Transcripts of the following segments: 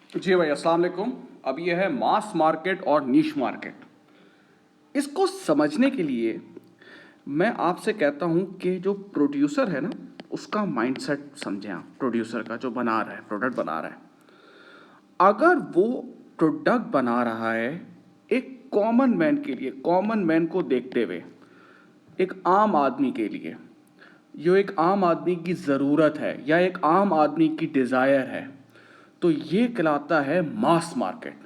जी भाई, अस्सलाम वालेकुम। अब ये है मास मार्केट और नीश मार्केट। इसको समझने के लिए मैं आपसे कहता हूँ कि जो प्रोड्यूसर है ना, उसका माइंडसेट समझें आप। प्रोड्यूसर का जो बना रहा है, प्रोडक्ट बना रहा है, अगर वो प्रोडक्ट बना रहा है एक कॉमन मैन के लिए, कॉमन मैन को देखते हुए, एक आम आदमी के लिए, जो एक आम आदमी की ज़रूरत है या एक आम आदमी की डिज़ायर है, तो ये कहलाता है मास मार्केट।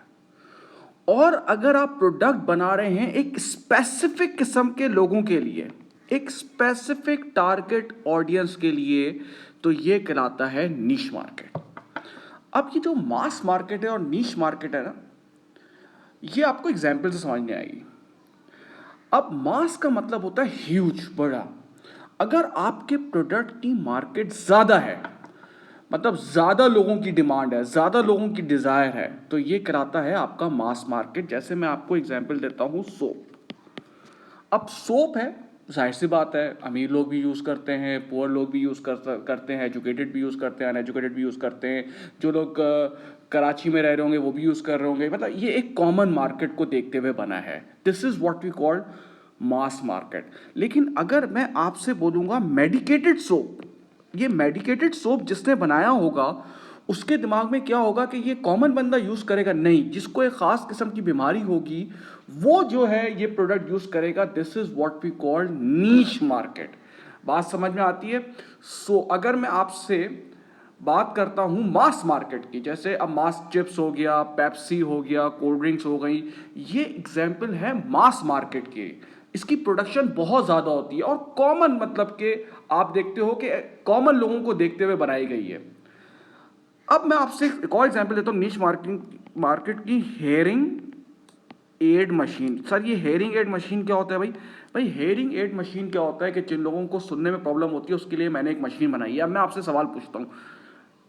और अगर आप प्रोडक्ट बना रहे हैं एक स्पेसिफिक किस्म के लोगों के लिए, एक स्पेसिफिक टारगेट ऑडियंस के लिए, तो ये कहलाता है नीश मार्केट। अब ये जो मास मार्केट है और नीश मार्केट है ना, ये आपको एग्जाम्पल से समझ में आएगी। अब मास का मतलब होता है ह्यूज, बड़ा। अगर आपके प्रोडक्ट की मार्केट ज़्यादा है, मतलब ज़्यादा लोगों की डिमांड है, ज़्यादा लोगों की डिज़ायर है, तो ये कराता है आपका मास मार्केट। जैसे मैं आपको एग्जांपल देता हूँ, सोप। अब सोप है, जाहिर सी बात है, अमीर लोग भी यूज़ करते हैं, पुअर लोग भी यूज़ करते हैं, एजुकेटेड भी यूज़ करते हैं, अनएजुकेटेड भी यूज़ करते हैं, जो लोग कराची में रह रहे होंगे वो भी यूज़ कर रहे होंगे। मतलब ये एक कॉमन मार्केट को देखते हुए बना है। This is what we call mass market. लेकिन अगर मैं आपसे बोलूँगा मेडिकेटेड सोप, ये मेडिकेटेड सोप जिसने बनाया होगा उसके दिमाग में क्या होगा कि ये कॉमन बंदा यूज़ करेगा नहीं, जिसको एक ख़ास किस्म की बीमारी होगी वो जो है ये प्रोडक्ट यूज़ करेगा। This is what we call niche market. बात समझ में आती है? अगर मैं आपसे बात करता हूँ मास मार्केट की, जैसे अब मास चिप्स हो गया, पेप्सी हो गया, कोल्ड ड्रिंक्स हो गई, ये एग्जाम्पल है मास मार्केट के। इसकी प्रोडक्शन बहुत ज़्यादा होती है और कॉमन, मतलब कि आप देखते हो कि कॉमन लोगों को देखते हुए बनाई गई है। अब मैं आपसे एक और एग्जांपल देता हूँ नीश मार्केट की, हेयरिंग एड मशीन। सर ये हेयरिंग एड मशीन क्या होता है भाई? भाई हेयरिंग एड मशीन क्या होता है कि जिन लोगों को सुनने में प्रॉब्लम होती है उसके लिए मैंने एक मशीन बनाई है। अब मैं आपसे सवाल पूछता हूँ,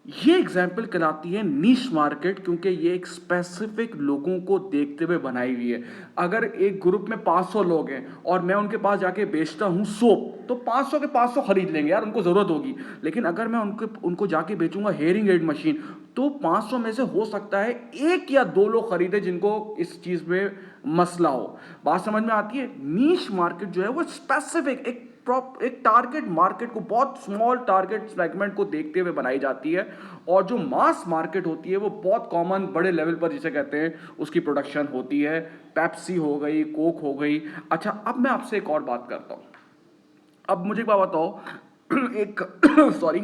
ये एग्जाम्पल कहलाती है नीश मार्केट, क्योंकि ये एक स्पेसिफिक लोगों को देखते हुए बनाई हुई है। अगर एक ग्रुप में 500 लोग हैं और मैं उनके पास जाके बेचता हूँ सोप, तो 500 के 500 खरीद लेंगे यार, उनको ज़रूरत होगी। लेकिन अगर मैं उनको जाके बेचूंगा हेयरिंग एड मशीन, तो 500 में से हो सकता है एक या दो लोग खरीदे जिनको इस चीज़ में मसला हो। बात समझ में आती है? नीश मार्केट जो है वो स्पेसिफिक एक टारगेट मार्केट को, बहुत स्मॉल टारगेट सेगमेंट को देखते हुए बनाई जाती है। और जो मास मार्केट होती है वो बहुत कॉमन, बड़े लेवल पर जिसे कहते हैं, उसकी प्रोडक्शन होती है। पेप्सी हो गई, कोक हो गई। अच्छा, अब मैं आपसे एक और बात करता हूं। अब मुझे एक बात बताओ, एक सॉरी,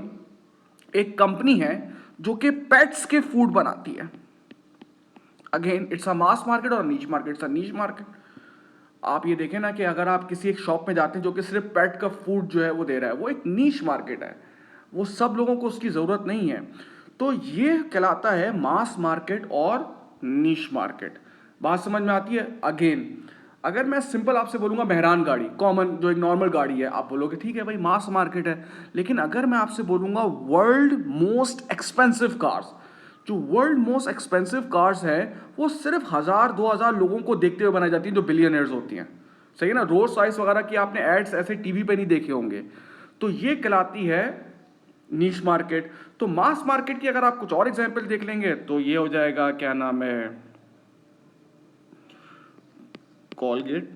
एक कंपनी है जो कि पेट्स के फूड बनाती है। Again it's a mass market और नीच मार्केट। इट्स अ नीच मार्केट। आप ये देखें ना कि अगर आप किसी एक शॉप में जाते हैं जो कि सिर्फ पेट का फूड जो है वो दे रहा है, वो एक नीश मार्केट है, वो सब लोगों को उसकी ज़रूरत नहीं है। तो ये कहलाता है मास मार्केट और नीश मार्केट। बात समझ में आती है? अगेन अगर मैं सिंपल आपसे बोलूँगा मेहरान गाड़ी, कॉमन जो एक नॉर्मल गाड़ी है, आप बोलोगे ठीक है भाई मास मार्केट है। लेकिन अगर मैं आपसे बोलूँगा वर्ल्ड मोस्ट एक्सपेंसिव कार्स, जो वर्ल्ड मोस्ट एक्सपेंसिव कार्स है, वो सिर्फ 1000-2000 लोगों को देखते हुए बनाई जाती हैं जो बिलियनर्स होती हैं। सही है ना? रोल्स रॉयस वगैरह की आपने एड्स ऐसे टीवी पे नहीं देखे होंगे। तो ये कहलाती है नीश मार्केट। तो मास मार्केट की अगर आप कुछ और एग्जांपल देख लेंगे तो ये हो जाएगा, क्या नाम है, कॉलगेट,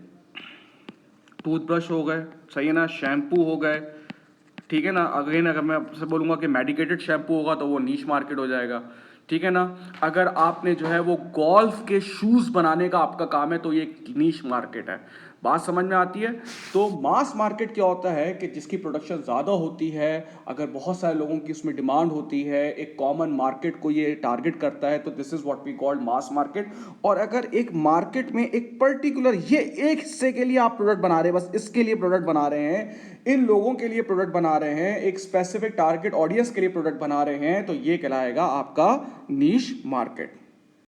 टूथब्रश हो गए, सही है ना, शैम्पू हो गए, ठीक है ना। अगेन अगर मैं आपसे बोलूँगा कि मेडिकेटेड शैम्पू होगा तो वो नीश मार्केट हो जाएगा, ठीक है ना। अगर आपने जो है वो गोल्फ के शूज़ बनाने का आपका काम है तो ये एक नीश मार्केट है। बात समझ में आती है? तो मास मार्केट क्या होता है कि जिसकी प्रोडक्शन ज़्यादा होती है, अगर बहुत सारे लोगों की उसमें डिमांड होती है, एक कॉमन मार्केट को ये टारगेट करता है, तो this is what we called mass market. और अगर एक मार्केट में एक पर्टिकुलर, ये एक हिस्से के लिए आप प्रोडक्ट बना रहे हैं, बस इसके लिए प्रोडक्ट बना रहे हैं, इन लोगों के लिए प्रोडक्ट बना रहे हैं, एक स्पेसिफिक टारगेट ऑडियंस के लिए प्रोडक्ट बना रहे हैं, तो ये कहलाएगा आपका नीश मार्केट।